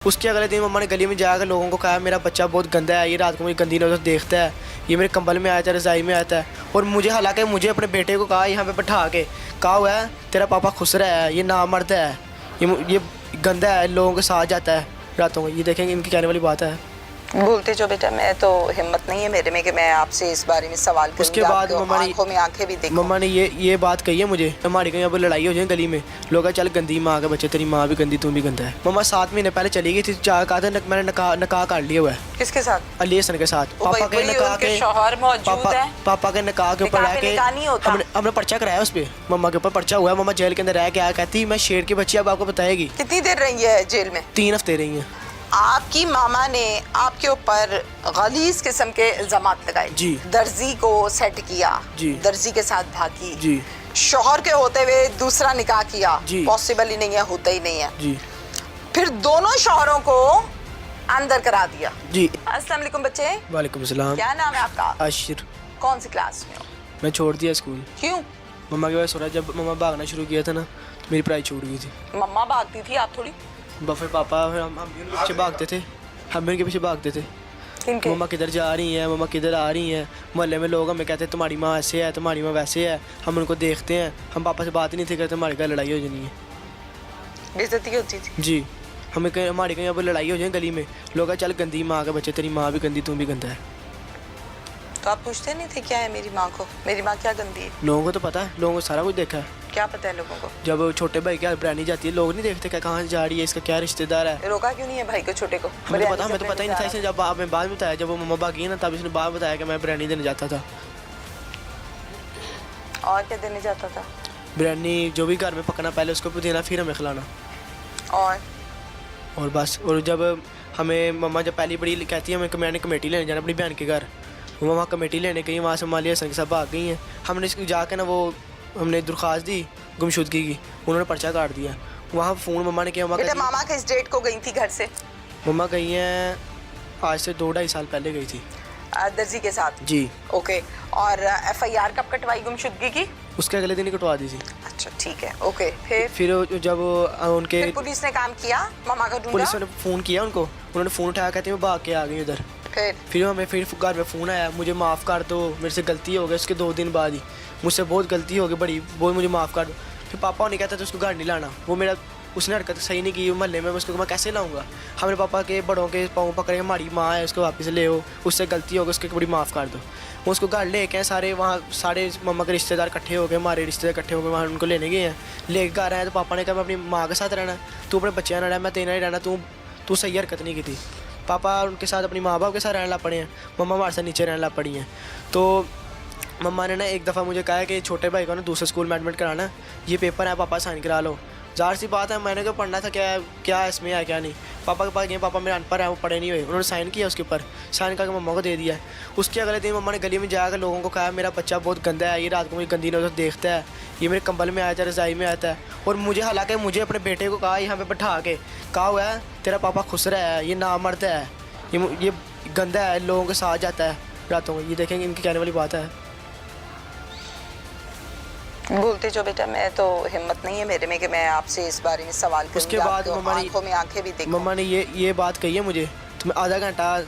उसके अगले दिन मम्मा ने गली में जाकर लोगों को कहा मेरा बच्चा बहुत गंदा है, ये रात को मुझे गंदी नजर देखता है, ये मेरे कंबल में आता है, रज़ाई में आता है। और मुझे हालांकि मुझे अपने बेटे को कहा यहाँ पे बैठा के कहा हुआ है तेरा पापा खुसरा है, ये नामर्द है, ये गंदा है, लोगों के साथ जाता है रातों को। ये देखेंगे इनकी कहने वाली बात है। बोलते जो बेटा, मैं तो हिम्मत नहीं है मेरे में कि मैं आपसे इस बारे में सवाल करूं। उसके बाद आंखों में आंखें भी देखूं। मम्मा ने ये बात कही है मुझे, हमारी कहीं अब लड़ाई हो जाए गली में, लोग कहा चल गंदी माँ के बच्चे, तेरी माँ भी गंदी, तू भी गंदा है। मम्मा 7 महीने पहले चली गई थी, कहा था मैंने नकाह काट लिया हुआ है। किसके साथ? अली हसन के साथ। पापा के नकाह के शौहर मौजूद है। पापा के नकाह के ऊपर रह के हमने पर्चा कराया उस पर, मम्मा के ऊपर पर्चा हुआ है। मम्मा जेल के अंदर रह के आया, कहती मैं शेर की बच्ची अब आपको बताएगी। कितनी देर रही है जेल में? 3 हफ्ते रही है। आपकी मामा ने आपके ऊपर गलीज किस्म के इल्जामात लगाए जी। दर्जी को सेट किया जी। दर्जी के साथ भागी जी। शौहर के होते हुए दूसरा निकाह किया जी। पॉसिबल ही नहीं है, होता ही नहीं है जी। फिर दोनों शौहरों को अंदर करा दिया जी। अस्सलाम वालेकुम बच्चे। वालेकुम सलाम। क्या नाम है आपका? आशिर। कौन सी क्लास में हो? मैं छोड़ दिया स्कूल। क्यों? मम्मा के पास हो रहा, जब मम्मा भागना शुरू किया था ना तो मेरी पढ़ाई छूट गई थी। मम्मा भागती थी, आप थोड़ी? फिर पापा, फिर हम भी उनके पीछे भागते थे, हम भी उनके पीछे भागते थे। किनके? मम्मा किधर जा रही हैं, मम्मा किधर आ रही हैं। मोहल्ले में लोग हमें कहते हैं तुम्हारी माँ ऐसे है, तुम्हारी माँ वैसे है। हम उनको देखते हैं, हम पापा से बात ही नहीं थे करते, हमारे घर लड़ाई हो जानी है। बेइज्जती होती थी? जी। हमें कहीं हमारे कहीं अब लड़ाई हो जाए गली में, लोग कहा चल गंदी माँ के बच्चे, तेरी माँ भी गंदी, तू भी गंदा है। तो आप पूछते नहीं थे क्या है मेरी माँ को, मेरी माँ क्या गंदी है? लोगों को तो पता है, लोगों को सारा कुछ देखा है। क्या पता है लोगों को? जब छोटे भाई की ब्रानी जाती है, लोग नहीं देखते क्या कहाँ से जा रही है, इसका क्या रिश्तेदार है। रोका क्यों नहीं है भाई को, छोटे को? हमें तो पता ही नहीं था। इसने जब आपने बाद बताया, जब वो मम्मा भागी ना तब इसने बाद बताया कि मैं बिरयानी देने जाता था। और क्या देने जाता था? बिरयानी जो भी घर में पकना पहले उसको देना, फिर हमें खिलाना। और बस। और जब हमें मम्मा जब पहली बड़ी कहती है हमें मैंने कमेटी लेने जाना अपनी बहन के घर, वो वहाँ कमेटी लेने गई, वहाँ से मालिया हसन के साथ भाग गई हैं। हमने इसको जाके ना वो हमने दरख्वास्त दी गुमशुदगी की, उन्होंने पर्चा काट दिया। वहाँ फ़ोन मम्मा ने किया, मामा किस डेट को गई थी घर से? मम्मा गई हैं आज से 2-2.5 साल पहले गई थी दर्जी के साथ। जी। ओके। और FIR कब कटवाई गुमशुदगी की? उसके अगले दिन ही कटवा दी थी। अच्छा ठीक है। ओके। फिर जब उनके पुलिस ने काम किया, मामा का ढूंढा? पुलिस ने फ़ोन किया उनको, उन्होंने फ़ोन उठाया, कहते मैं भाग के आ गई उधर। फिर हमें फिर घर में फ़ोन आया, मुझे माफ़ कर दो, मेरे से गलती हो गई। उसके 2 दिन बाद ही मुझसे बहुत गलती हो गई बड़ी, बहुत मुझे माफ़ कर दो। फिर पापा नहीं कहता तो उसको घर नहीं लाना, वो मेरा उसने हरकत सही नहीं की मोहल्ले में, उसको मैं कैसे लाऊंगा। हमने पापा के बड़ों के पाँव पकड़े, हमारी माँ है उसको वापस ले आओ, उससे गलती हो गई, उसके बड़ी माफ़ कर दो। वो उसको घर ले गए सारे, वहाँ सारे मम्मा के रिश्तेदार इकट्ठे हो गए, हमारे रिश्तेदार इकट्ठे हो गए, वहाँ उनको लेने गए हैं। ले घर आए तो पापा ने कहा मैं अपनी माँ के साथ रहना, तू अपने बच्चे ना रहना, मैं तेरा ही रहना, तू सही हरकत नहीं की थी। पापा उनके साथ अपनी माँ बाप के साथ रहने लग पड़े हैं, मम्मा हमारे साथ नीचे रहने लग पड़ी हैं। तो मम्मा ने ना एक दफ़ा मुझे कहा कि छोटे भाई को ना दूसरे स्कूल में एडमिट कराना है, ये पेपर है पापा साइन करा लो। ज़ाहिर सी बात है, मैंने क्या पढ़ना था, क्या इसमें है क्या नहीं। पापा के पास गए, पापा मेरे अनपढ़ है, वो पढ़े नहीं हुए, उन्होंने साइन किया, उसके ऊपर साइन करके मम्मा को दे दिया है। उसके अगले दिन मम्मा ने गली में जाकर लोगों को कहा मेरा बच्चा बहुत गंदा है, ये रात को मुझे गंदी नजर देखता है, ये मेरे कंबल में आता है, रज़ाई में आता है। और मुझे हालांकि मुझे अपने बेटे को कहा यहाँ पे बैठा के कहा हुआ है तेरा पापा खुसरा है, ये नामर्द है, ये गंदा है, लोगों के साथ जाता है रातों को। ये देखेंगे इनकी कहने वाली बात है। बोलते जो बेटा, मैं तो हिम्मत नहीं है मेरे में कि मैं आपसे इस बारे में सवाल करूं। उसके बाद आंखों में आंखें भी देखूं। मम्मा ने ये बात कही है मुझे, तो मैं आधा घंटा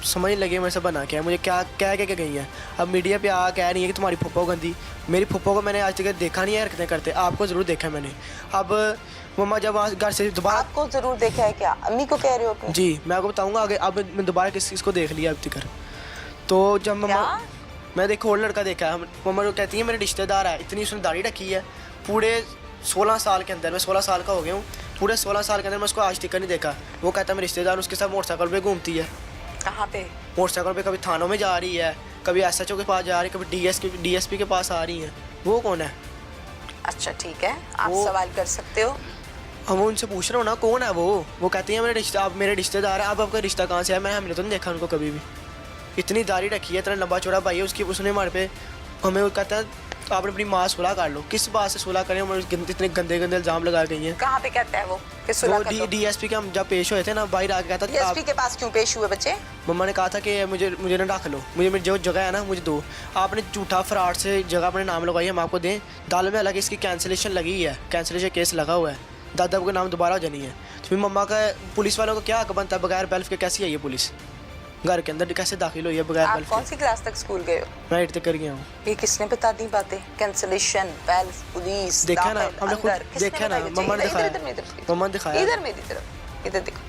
समझ लगे मेरे से बना के मुझे क्या कह के गई है। अब मीडिया पे कह रही है कि तुम्हारी फुप्पो गंदी। मेरी फुप्पो को मैंने आज तक देखा नहीं है हरकतें करते, आपको ज़रूर देखा है मैंने। अब मम्मा जब वहाँ घर से दोबारा, आपको ज़रूर देखा है क्या? अम्मी को कह रहे हो अपनी? जी, मैं आपको बताऊँगा आगे। अब मैं दोबारा किसको देख लिया अब तक। तो जब मम्मा मैं देखो और लड़का देखा है, मम्मा जो कहती है मेरे रिश्तेदार है, इतनी उसने दाढ़ी रखी है। पूरे 16 साल के अंदर, मैं 16 साल का हो गया हूँ, पूरे 16 साल के अंदर मैं उसको आज तक नहीं देखा। वो कहता है मेरे रिश्तेदार, उसके साथ मोटरसाइकिल पे घूमती है। कहाँ पे? मोटरसाइकिल पे कभी थानों में जा रही है, कभी SHO के पास जा रही है, कभी DSP के पास आ रही है। वो कौन है? अच्छा ठीक है, आप सवाल कर सकते हो। हम उनसे पूछ रहे हो ना कौन है वो कहती है मेरे रिश्तेदार है। अब आपका रिश्ता कहाँ से है? हमने तो नहीं देखा उनको कभी भी। इतनी दाढ़ी रखी है, इतना लंबा चौड़ा भाई है उसने हमारे पे, हमें वो कहता है आपने अपनी माँ सुलह कर लो। किस बात से सुलह करें? इतने गंदे इल्जाम लगाए गई हैं। कहाँ पे कहता है वो कि सुलह कर लो? DSP के हम जब पेश हुए थे ना, बाहर आके कहता था DSP के पास क्यों पेश हुए बच्चे? मम्मा ने कहा था कि मुझे ना रख लो, मुझे जो जगह है ना मुझे दो। आपने झूठा फ्रॉड से जगह अपने नाम लगवाई, हम आपको दें। दाल में हालांकि इसकी कैंसिलेशन लगी है, कैंसिलेशन केस लगा हुआ है, दादा का नाम दोबारा जानी है। तो फिर मम्मा का पुलिस वालों को क्या हक बनता है, बगैर बेल्फ के कैसी आई है पुलिस घर के अंदर, कैसे दाखिल हुई है बगैर आप बेल्फ कौन के? सी क्लास तक स्कूल गए हो? मैं 8 तक कर गया हूँ। ये किसने बता दी बातें? कैंसलेशन, बेल्फ, पुलिस, देखा ना, दाखिल, हमने खुद अंदर, किसने देखा ना, बताया? मम्मा ने दिखाया। मम्मा ने दिखाया। इधर मेरी तरफ, इधर देखो,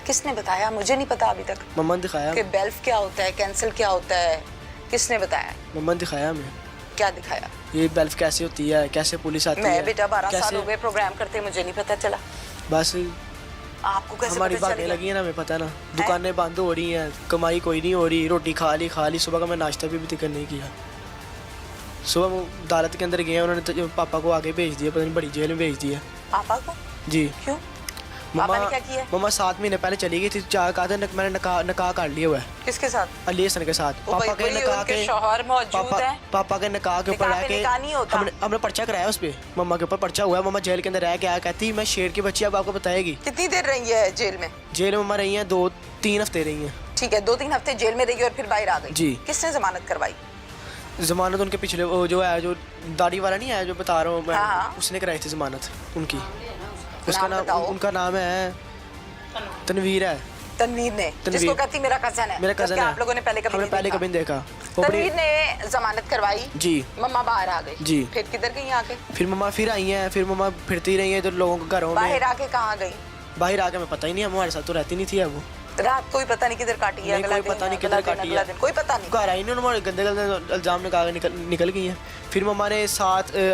किसने बताया? मुझे नहीं पता अभी तक मम्मा ने दिखाया। कि बेल्फ क्या होता है, कैंसिल क्या होता है, किसने बताया? मम्मा ने दिखाया हमें। क्या दिखाया? ये बेल्फ कैसे होती है, कैसे पुलिस आती है। मैं बेटा 12 साल कैसे- हो गए प्रोग्राम करते, मुझे नहीं पता चला। बस आपको कैसे हमारी पता चल बातें गया? लगी है ना, हमें पता ना, दुकानें बंद हो रही हैं, कमाई कोई नहीं हो रही, रोटी खा ली, सुबह का मैं नाश्ता भी अभी तक नहीं किया। सुबह वो अदालत के अंदर गए, उन्होंने तो पापा को आगे भेज दिया, पता नहीं बड़ी जेल में भेज दिया। पापा को? जी। क्यों? मम्मा पापा ने क्या किया? मम्मा 7 महीने पहले चली गई थी, चाह कहा था मैंने नकाह कर लिया हुआ है किसके साथ? अली हसन के साथ। वो भाई कोई उनके शौहर मौजूद हैं। पापा के नकाह के ऊपर निकाह पे रह के निकाह नहीं होता। हमने पर्चा कराया उस पे, मम्मा के ऊपर पर्चा हुआ है। मम्मा जेल के अंदर रह के आया, कहती मैं शेर की बच्ची, अब आपको बताएगी। कितनी देर रही है जेल में? जेल में मम्मा रही हैं 2-3 हफ्ते रही हैं। ठीक है, 2-3 हफ्ते जेल में रही और फिर बाहर आ गई। जी। किसने जमानत करवाई? जमानत उनके पिछले वो जो है, जो दाढ़ी वाला नहीं है जो बता रहा हूँ मैं, हाँ। उसने कराई थी जमानत उनकी। नाम बताओ। उनका नाम है तनवीर है। तनवीर ने, तनवीर। जिसको कहती मेरा कजन है। मेरा कजन जबकि है। आप लोगों ने पहले कभी हमने नहीं पहले देखा। कभी नहीं देखा। वो अपनी- तनवीर ने जमानत करवाई। जी। मम्मा बाहर आ गई। जी। फिर किधर गई आके? फिर मम्मा फिर आई हैं, फिर मम्मा फिरती रही हैं इधर लोगों के घरों बाहर में। आके कहाँ गई? बाहर आके हमें पता ही नहीं, हमारे साथ तो रहती नहीं थी अब वो। रात कोई पता नहीं किधर काटी है, नहीं, अगला कोई दिन, पता नहीं अगला किधर दिन, काटी अगला है। दिन, कोई पता नहीं। घर आई नहीं, उन्होंने गंदे गंदे इल्जाम निकाल निकल गई हैं। फिर मम्मा ने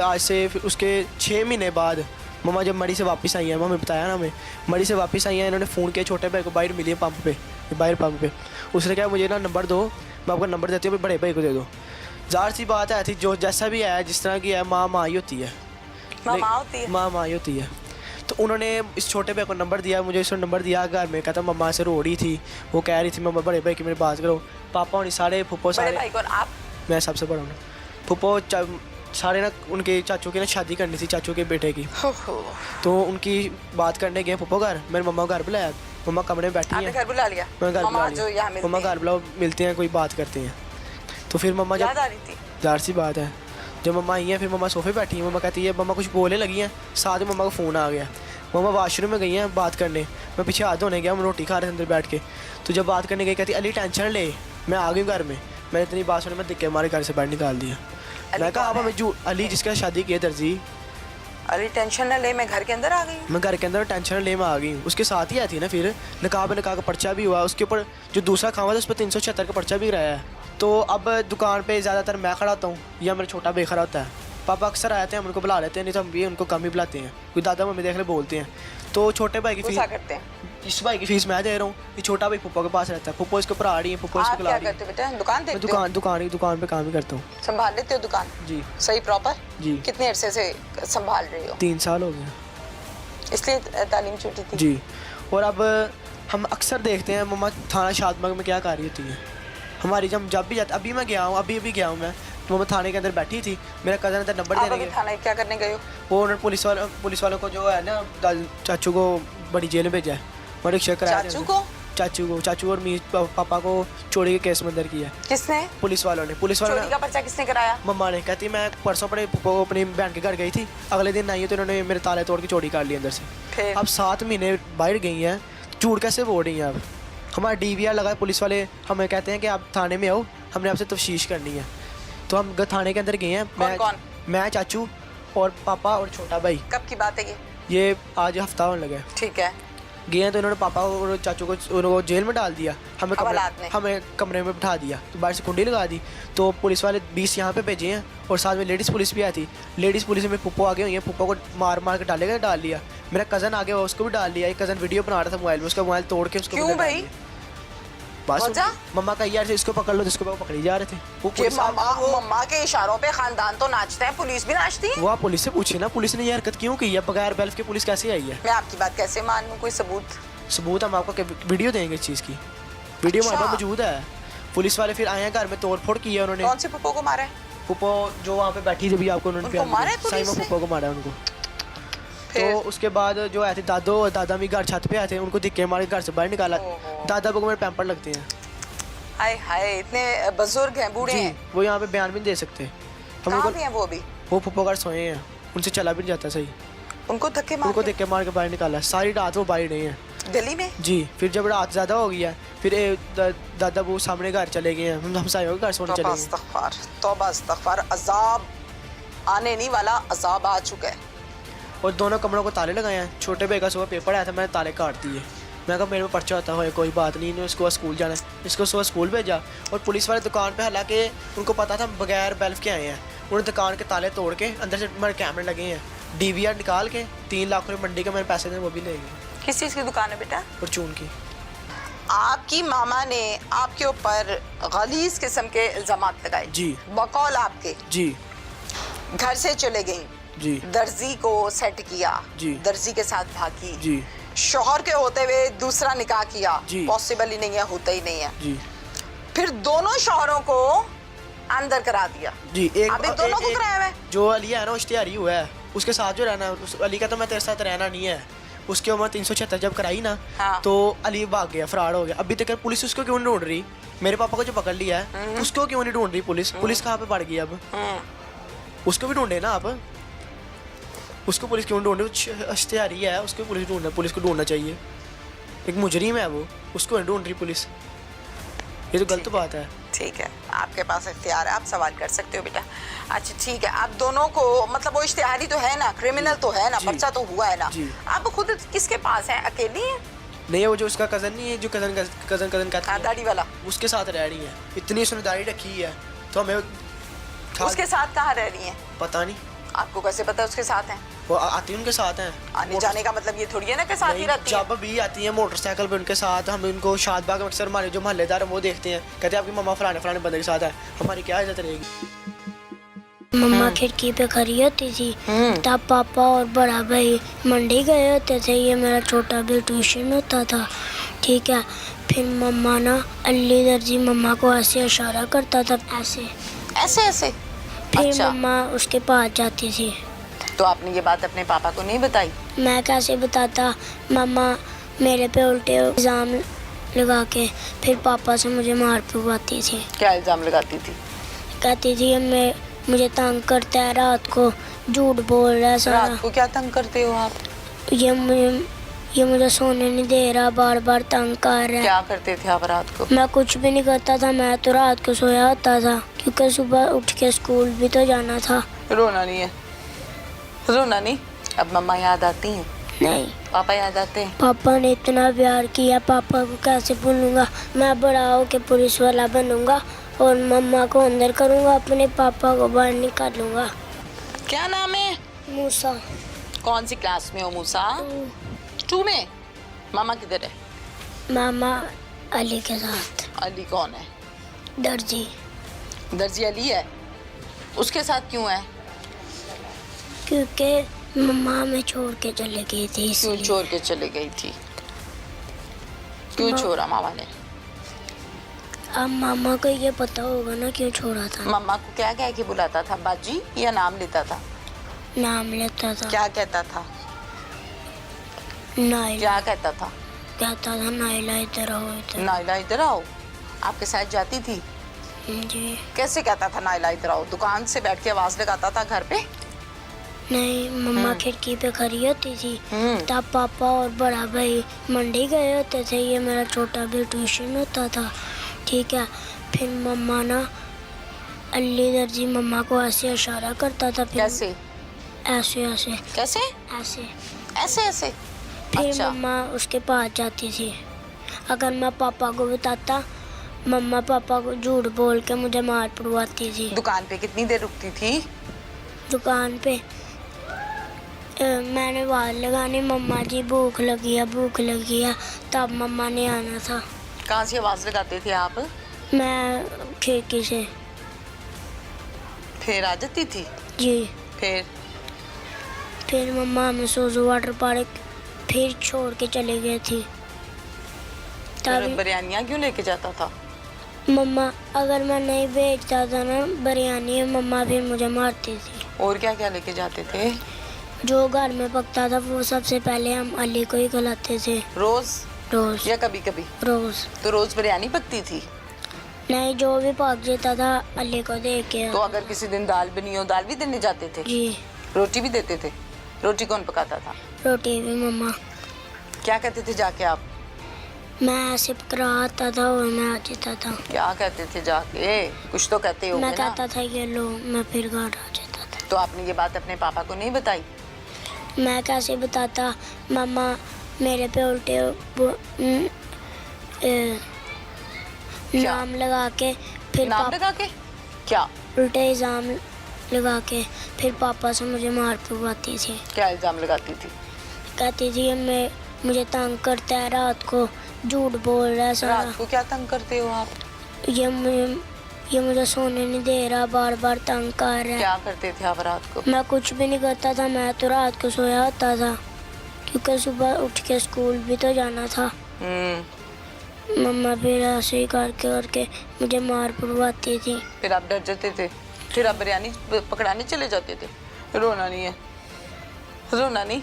आज से फिर उसके 6 महीने बाद मम्मा जब मरी से वापस आई हैं, मम्मी बताया ना हमें, मरी से वापस आई हैं, इन्होंने फ़ोन किया छोटे भाई को, बाहर मिली है पंप पे, बाहर पंप पे। उसने कहा मुझे ना नंबर दो, मैं आपका नंबर देती हूँ, बड़े भाई को दे दो। ज़ाहिर सी बात है, थी जो जैसा भी है, जिस तरह की है, माँ ही होती है। माँ होती है। माँ ही होती है। तो उन्होंने इस छोटे भाई को नंबर दिया, मुझे इसने नंबर दिया घर में, कहता मम्मा से रो रही थी, वो कह रही थी मम्मा बड़े भाई की मेरी बात करो। पापा होनी सारे, फुप्पो बड़े सारे, भाई कौन? आप? मैं सबसे बड़ा हूँ। फुप्पो सारे ना उनके चाचू की ना शादी करनी थी, चाचू के बेटे की। तो उनकी बात करने गए फुप्पो घर, मेरी मम्मा को घर बुलाया, मम्मा कमरे में बैठी आपने हैं। घर बुला लिया? मैं घर मम्मा बुला जो यहाँ लिया, मिलती मम्मा हैं। घर बुलाओ, मिलते हैं, कोई बात करते हैं। तो फिर मम्मा याद जब आ रही थी? ज़ाहिर सी बात है, जब मम्मा आई हैं, फिर मम्मा सोफे बैठी हैं, मम्मा कहती है, मम्मा कुछ बोलने लगी हैं, साथ में मम्मा का फ़ोन आ गया। मम्मा वाशरूम में गई हैं बात करने, मैं पीछे हाथ धोने गया, हम रोटी खा रहे थे अंदर बैठ के। तो जब बात करने गई, कहती अली टेंशन ले, मैं आ गई घर में। मैंने इतनी बात सुनी, मैं दिक्के हमारे घर से बाहर निकाल दिया। मैं कहा आप हमें अली जिसका शादी की है दर्जी, अली टेंशन न ले, मैं घर के अंदर आ गई। मैं घर के अंदर टेंशन ले में आ गई। उसके साथ ही आई थी ना, फिर नकाब का पर्चा भी हुआ, उसके ऊपर जो दूसरा खावा था उस पर 376 का पर्चा भी कराया है। तो अब दुकान पे ज़्यादातर मैं खड़ा होता हूँ या मेरा छोटा भाई खड़ा होता है। पापा अक्सर आते हैं, हम उनको बुला लेते हैं, नहीं तो हम भी उनको कम ही बुलाते हैं। कोई दादा मम्मी देख ले बोलते हैं। तो छोटे भाई की गुस्सा फीस, करते हैं। इस भाई की फीस मैं दे रहा हूँ, ये छोटा भाई फुप्पो के पास रहता है, फुप्पो इसके ऊपर आ रही है, फुप्पो इसको आप बुला क्या रही है। करते हो बेटा? दुकान मैं देखते हो? दुकान पे काम ही करता हूँ। संभाल लेते हो दुकान? जी। सही प्रॉपर? जी। कितने अरसे से संभाल रही हो? 3 साल हो गए। इसलिए तालीम छूटी थी? जी। और अब हम अक्सर देखते हैं मम्मा थाना शादबाग में क्या कर रही होती है हमारी, जब भी जाते, अभी मैं गया हूँ, अभी गया हूँ मैं, तो मम्मा थाने के अंदर बैठी थी, मेरा कज़न अंदर नंबर आप देने अभी गया। थाना क्या करने गए हो? वो उन्होंने पुलिस वालों को जो है ना, चाचू को बड़ी जेल में भेजा है, और रिक्शा कराया। चाचू और पापा को चोरी के केस में अंदर किया है। किसने? पुलिस वालों ने। चोरी का पर्चा किसने कराया? मम्मा ने। कहती मैं परसों अपनी बहन के घर गई थी, अगले दिन आई तो इन्होंने मेरे ताले तोड़ के चोरी कर ली अंदर से। फिर? अब 7 महीने बाहर गई हैं, झूठ कैसे बोल रही हैं आप? हमारा DVR लगा है, पुलिस वाले हमें कहते हैं कि आप थाने में आओ, हमने आपसे तफ्तीश करनी है। तो हम थाने के अंदर गए हैं। कौन? मैं, चाचू और पापा और छोटा भाई। कब की बात है ये आज हफ्ता होने लगा है। ठीक है। गए हैं तो इन्होंने पापा और चाचू को उनको जेल में डाल दिया, हमें कमरे में बिठा दिया, तो बाहर से कुंडी लगा दी। तो पुलिस वाले 20 यहाँ पे भेजे हैं, और साथ में लेडीज़ पुलिस भी आई थी। लेडीज़ पुलिस में पुप्पो आगे हुई है, पुप्पो को मार के डाल लिया। मेरा कज़न आगे हुआ, उसको भी डाल लिया। एक कज़न वीडियो बना रहा था मोबाइल में, उसका मोबाइल तोड़ के उसको क्यों भाई? बस मम्मा का यार इसको पकड़ लो, जिसको पकड़ी जा रहे थे वो मम्मा के इशारों पे खानदान तो नाचता है, पुलिस भी नाचती है। वो आप पुलिस से पूछे ना, पुलिस ने ये हरकत क्यों की है? बगैर बेल्फ के पुलिस कैसे आई है? मैं आपकी बात कैसे मानूं? कोई सबूत हम आपको वीडियो देंगे इस चीज़ की, वीडियो हमारे पास मौजूद है। पुलिस वाले फिर आए हैं, घर में तोड़ फोड़ की है उन्होंने। कौन से पुप्पो को मारा है? पुप्पो जो वहाँ पे बैठी थी, भी आपको उन्होंने मारा है पुलिस ने? पुप्पो को मारा है उनको। तो उसके बाद जो आए थे दादो और दादा भी घर छत पे आए थे, उनको दिक्के मारे घर से बाहर निकाला। दादा को मेरे पैम्पर लगते हैं। हाय हाय, इतने बुजुर्ग हैं, बूढ़े हैं। वो यहाँ पे बयान भी नहीं दे सकते। कहाँ पे हैं वो अभी? वो पुप्पो घर सोए हैं, उनसे चला भी नहीं जाता सही। उनको धक्के मार उनको के? धक्के मार के बाहर निकाला। सारी रात वो बाहर नहीं है गली में? जी। फिर जब रात ज़्यादा हो गई है फिर दादा वो सामने घर चले गए हैं, हम सारे घर सोने चले गए। तौबा इस्तग़फ़ार, अज़ाब आने नहीं वाला, अज़ाब आ चुका है। और दोनों कमरों को ताले लगाए हैं। छोटे भाई का सुबह पेपर आया था, मैंने ताले काट दिए। मैं कहा मेरे में पर्चा होता है कोई बात नहीं, इन्हें उसको स्कूल जाना है। इसको सुबह स्कूल भेजा और पुलिस वाले दुकान पे, हालांकि उनको पता था बगैर बल्ब के आए हैं, उन्होंने दुकान के ताले तोड़ के अंदर से मेरे कैमरे लगे हैं, DVR निकाल के 3 लाख रुपये मंडी के मेरे पैसे थे वो भी ले गए। किस चीज़ की दुकान है बेटा? परचून की। आपकी मामा ने आपके ऊपर गलीज किस्म के इल्जामात लगाए जी। बकौल आपके जी। घर से चले गई जी। दर्जी को सेट किया जी। दर्जी के साथ भागी जी। शौहर के होते हुए दूसरा निकाह किया, जी। पॉसिबल ही नहीं है, होता ही नहीं है। जी। फिर दोनों शौहरों को अंदर करा दिया। जी। अभी दोनों को कराया हुआ है। जो अली है ना, इश्तिहारी हुआ है, उसके साथ जो रहना है, अली का तो मैं तेरे साथ रहना नहीं है। उसकी उम्र 376 जब कराई ना, हाँ। तो अली भाग गया, फरार हो गया। अभी तक पुलिस उसको क्यों नहीं ढूंढ रही? मेरे पापा को जो पकड़ लिया है उसको क्यों नहीं ढूंढ रही पुलिस? पुलिस कहाँ पे पड़ गई अब? उसको भी ढूंढे ना आप। उसको पुलिस क्यों ढूंढ रही? इश्तिहारी है, उसको पुलिस को ढूंढना चाहिए। एक मुजरिम है वो, उसको नहीं ढूंढ रही पुलिस। ये तो गलत बात है। ठीक है, आपके पास इख्तियार है, आप सवाल कर सकते हो बेटा। अच्छा ठीक है, आप दोनों को मतलब वो इश्तिहारी तो है ना, क्रिमिनल तो है ना, पर्चा तो हुआ है ना, आप खुद किसके पास हैं? अकेली हैं? नहीं, वो जो उसका कजन नहीं है, जो कजन का दाढ़ी वाला, उसके साथ रह रही है। इतनी उसने दाढ़ी रखी है तो हमें उसके साथ कहाँ रह रही है? पता नहीं। आपको कैसे पता उसके साथ हैं? वो आती है उनके साथ हैं। आने जाने का मतलब ये थोड़ी है ना कि साथ ही रहती है। जब भी आती है मोटरसाइकिल पे उनके साथ, हम उनको शादबाग में अक्सर हमारे जो मोहल्लेदार वो देखते हैं, कहते हैं आपकी मम्मा फलाने बंदे के साथ है। हमारी क्या इज्जत रहेगी? मम्मा खिड़की पे खड़ी होती थी, तब पापा और बड़ा भाई मंडी गए होते थे। ये मेरा छोटा भी ट्यूशन होता था, ठीक है। फिर मम्मा ना अली दर्जी मम्मा को ऐसे इशारा करता था, ऐसे ऐसे ऐसे। फिर अच्छा। मम्मा उसके पास जाती थी। तो आपने ये बात अपने पापा को नहीं बताई? मैं कैसे बताता? मम्मा मेरे पे उल्टे इल्ज़ाम लगा के फिर पापा से मुझे मार पवाती थी। क्या इल्ज़ाम लगाती थी? कहती थी मैं मुझे तंग करता है, रात को झूठ बोल रहा है सारा। रात को क्या तंग करते हो आप? ये मुझे सोने नहीं दे रहा, बार बार तंग कर रहा है। क्या करते थे आप रात को? मैं कुछ भी नहीं करता था, मैं तो रात को सोया होता था, क्योंकि सुबह उठ के स्कूल भी तो जाना था। रोना नहीं है? रोना नहीं? अब मम्मा याद आती हैं? नहीं। पापा याद आते हैं? पापा ने इतना प्यार किया, पापा को कैसे भूलूंगा? मैं बड़ा होके पुलिस वाला बनूंगा और मम्मा को अंदर करूंगा, अपने पापा को बाहर निकालूंगा। क्या नाम है? मूसा। कौन सी क्लास में हो मूसा? 2 में। मामा किधर है? मामा अली के साथ। अली कौन है? दर्जी। दर्जी अली है? उसके साथ क्यों है? क्योंकि मम्मा हमें छोड़ के चले गई थी, क्यों इसलिए। छोड़ के चले गई थी? क्यों छोड़ा मामा ने? अब मामा को ये पता होगा ना क्यों छोड़ा था। मम्मा को क्या कह के बुलाता था? बाजी या नाम लेता था? नाम लेता था। क्या कहता था? नाइला। क्या कहता था? कहता था नाइला इधर आओ, इधर। नाइला इधर आओ। आपके साथ जाती थी? जी। कैसे कहता था नाइला इधर आओ? दुकान से बैठ के आवाज लगाता था घर पे? नहीं, मम्मा खिड़की पे खड़ी होती थी, तब पापा और बड़ा भाई मंडी गए होते थे। ये मेरा छोटा भी ट्यूशन होता था, ठीक है। फिर मम्मा ना अली दर्जी मम्मा को ऐसे इशारा करता था। फिर कैसे? ऐसे ऐसे कैसे? ऐसे ऐसे ऐसे। फिर अच्छा। मम्मा उसके पास जाती थी। अगर मैं पापा को बताता, मम्मा पापा को झूठ बोल के मुझे मार पड़वाती थी। दुकान पे कितनी देर रुकती थी? दुकान पे मैंने आवाज़ लगानी, मम्मा जी भूख लगी है, तब मम्मा ने आना था। कहाँ से आवाज लगाते थे आप? मैं खिड़की से। फिर आ जाती थी? जी। फिर मम्मा हमें सोजो वाटर पार्क फिर छोड़ के चले गए थी। तब बिरयानियाँ क्यों लेके जाता था? मम्मा अगर मैं नहीं भेजता था ना बिरयानी, मम्मा फिर मुझे मारती थी। और क्या क्या लेके जाते थे? जो घर में पकता था वो सबसे पहले हम अली को ही खिलाते थे। रोज या कभी कभी? रोज। तो रोज बिरयानी पकती थी? नहीं, जो भी पक जाता था अली को दे के। तो अगर किसी दिन दाल भी नहीं हो, दाल भी देने जाते थे? जी। रोटी भी देते थे? रोटी कौन पकाता था? रोटी भी मम्मा। क्या कहते थे जाके आप? मैं ऐसे पकड़ा आता था और मैं आ जाता था। क्या कहते थे जाके? कुछ तो कहते हो मैं ना? कहता था ये लो, मैं फिर घर आ जाता था। तो आपने ये बात अपने पापा को नहीं बताई? मैं कैसे बताता, मम्मा मेरे पे उल्टे नाम लगा के, फिर नाम लगा के? क्या उल्टे इल्जाम लगा के फिर पापा से मुझे मार पड़वाती थी। क्या इल्जाम लगाती थी? कहती थी मैं मुझे तंग करता है, रात को झूठ बोल रहा है सारा। रात को क्या तंग करते हो आप? ये मुझे सोने नहीं दे रहा, बार बार तंग कर रहा है। क्या करते थे आप रात को? मैं कुछ भी नहीं करता था, मैं तो रात को सोया होता था क्योंकि सुबह उठ के स्कूल भी तो जाना था। मम्मा फिर ऐसे ही करके मुझे मार पड़वाती थी। फिर आप डर जाते थे? फिर आप बिरयानी पकड़ाने चले जाते थे? रोना नहीं है, रोना नहीं।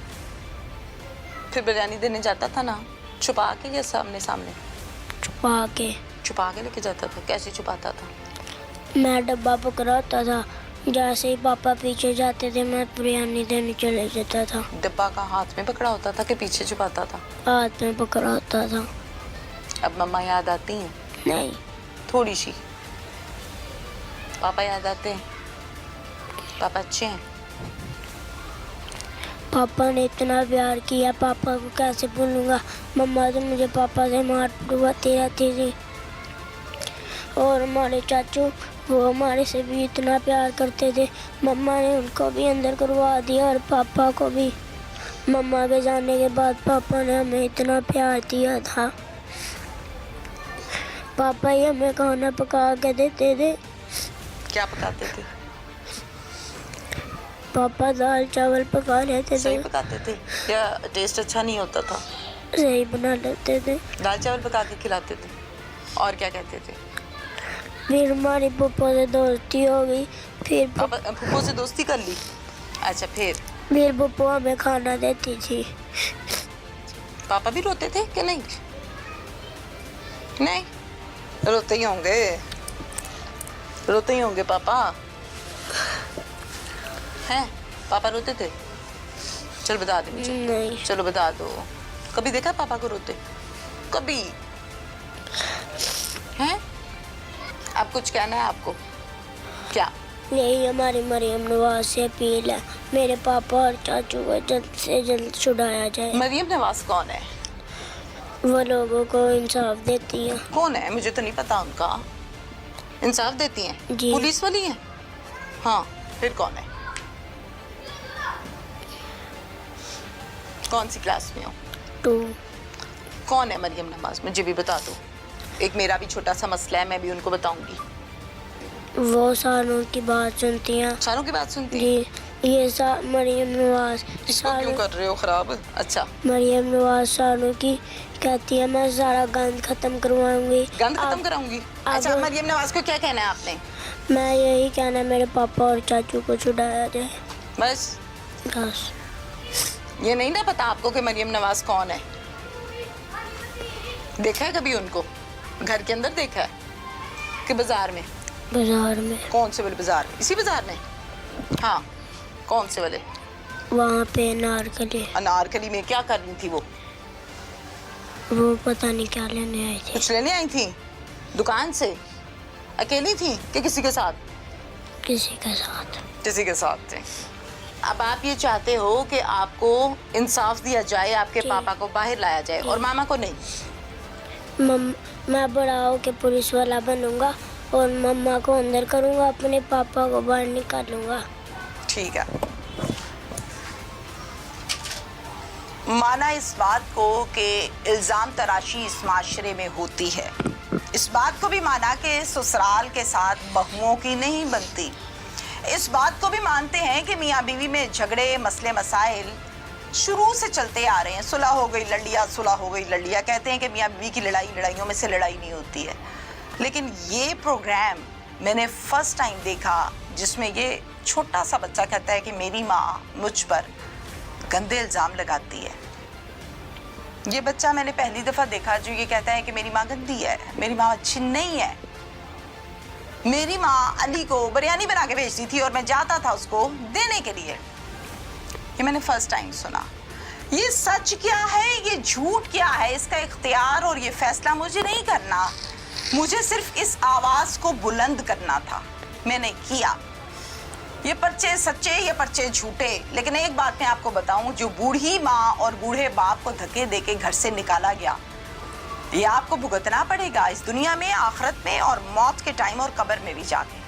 फिर बिरयानी देने जाता था ना, छुपा के या सामने सामने? छुपा के लेके जाता था। कैसे छुपाता था? मैं डब्बा पकड़ा होता था, जैसे ही पापा पीछे जाते थे मैं बिरयानी देने चले जाता था। डब्बा का हाथ में पकड़ा होता था कि पीछे छुपाता था? हाथ में पकड़ा होता था। अब मम्मा याद आती हैं? नहीं, थोड़ी सी। पापा याद आते हैं? पापा अच्छे हैं? पापा ने इतना प्यार किया, पापा को कैसे भूलूंगा। मम्मा तो मुझे पापा से मार पड़वाती रहती थी। और हमारे चाचू, वो हमारे से भी इतना प्यार करते थे। मम्मा ने उनको भी अंदर करवा दिया और पापा को भी। मम्मा के जाने के बाद पापा ने हमें इतना प्यार दिया था। पापा ही हमें खाना पका के देते थे। क्या पकाते थे? पापा दाल चावल पका लेते थे। सही पकाते थे या टेस्ट अच्छा नहीं होता था? सही बना लेते थे। दाल चावल पका के खिलाते थे। और क्या कहते थे? फिर हमारी पप्पा से दोस्ती हो गई। फिर पप्पो से दोस्ती कर ली? अच्छा, फिर पप्पा हमें खाना देती थी। पापा भी रोते थे कि नहीं? नहीं, रोते ही होंगे, रोते ही होंगे पापा। हैं? पापा रोते थे? चल बता दे मुझे। नहीं। चलो बता दो। कभी देखा पापा को रोते? कभी? हैं? अब कुछ कहना है आपको? क्या? यही हमारी मरियम नवाज से अपील है, मेरे पापा और चाचू को जल्द से जल्द छुड़ाया जाए। मरियम नवाज कौन है? वो लोगों को इंसाफ देती है। कौन है? मुझे तो नहीं पता उनका। इंसाफ देती हैं? जी। पुलिस वाली हैं? हाँ, फिर कौन है? कौन सी क्लास में हो? 2। कौन है मरियम नवाज? मुझे भी बता दो। एक मेरा भी छोटा सा मसला है, मैं भी उनको बताऊंगी। वो सारों की बात सुनती हैं। सारों की बात सुनती हैं? जी, ये मरियम नवाज इसको क्यों कर रहे हो खराब? अच्छा, मरियम नवाज सारों की कहती है मैं सारा गंद खत्म करवाऊंगी। गंद खत्म कराऊंगी? अच्छा, मरियम नवाज को क्या कहना है आपने? मैं यही कहना है मेरे पापा और चाचू को छुड़ाया जाए। बस ये नहीं ना पता आपको कि मरियम नवाज कौन है? देखा है कभी उनको? घर के अंदर देखा है कि बाजार में? बाजार में। कौन से वाले बाजार में? इसी बाजार में? हाँ, कौन से वाले? वहाँ पे अनारकली। अनारकली में क्या कर रही थी वो? वो पता नहीं क्या लेने आई थी। कुछ लेने आई थी दुकान से? अकेली थी कि किसी के साथ? किसी के साथ। किसी के साथ थे। अब आप ये चाहते हो कि आपको इंसाफ दिया जाए, आपके पापा को बाहर लाया जाए और मामा को नहीं? मैं बड़ा होके पुलिस वाला बनूंगा और मम्मा को अंदर करूंगा, अपने पापा को बाहर निकालूंगा। ठीक है। माना इस बात को कि इल्ज़ाम तराशी इस माशरे में होती है। इस बात को भी माना कि ससुराल के साथ बहुओं की नहीं बनती। इस बात को भी मानते हैं कि मियाँ बीवी में झगड़े मसले मसाइल शुरू से चलते आ रहे हैं। सुलह हो गई लड़िया, सुलह हो गई लड़िया। कहते हैं कि मियाँ बीवी की लड़ाइयों में से लड़ाई नहीं होती है। लेकिन ये प्रोग्राम मैंने फर्स्ट टाइम देखा जिसमें ये छोटा सा बच्चा कहता है कि मेरी माँ मुझ पर गंदे इल्ज़ाम लगाती है। ये बच्चा मैंने पहली दफ़ा देखा जो ये कहता है कि मेरी माँ गंदी है, मेरी माँ अच्छी नहीं है। मेरी माँ अली को बिरयानी बना के भेजती थी और मैं जाता था उसको देने के लिए। ये मैंने फर्स्ट टाइम सुना। ये सच क्या है, ये झूठ क्या है, इसका इख्तियार और ये फैसला मुझे नहीं करना। मुझे सिर्फ इस आवाज़ को बुलंद करना था, मैंने किया। ये पर्चे सच्चे, ये पर्चे झूठे, लेकिन एक बात मैं आपको बताऊं, जो बूढ़ी माँ और बूढ़े बाप को धक्के देके घर से निकाला गया, ये आपको भुगतना पड़ेगा इस दुनिया में, आखिरत में और मौत के टाइम और कब्र में भी जाके।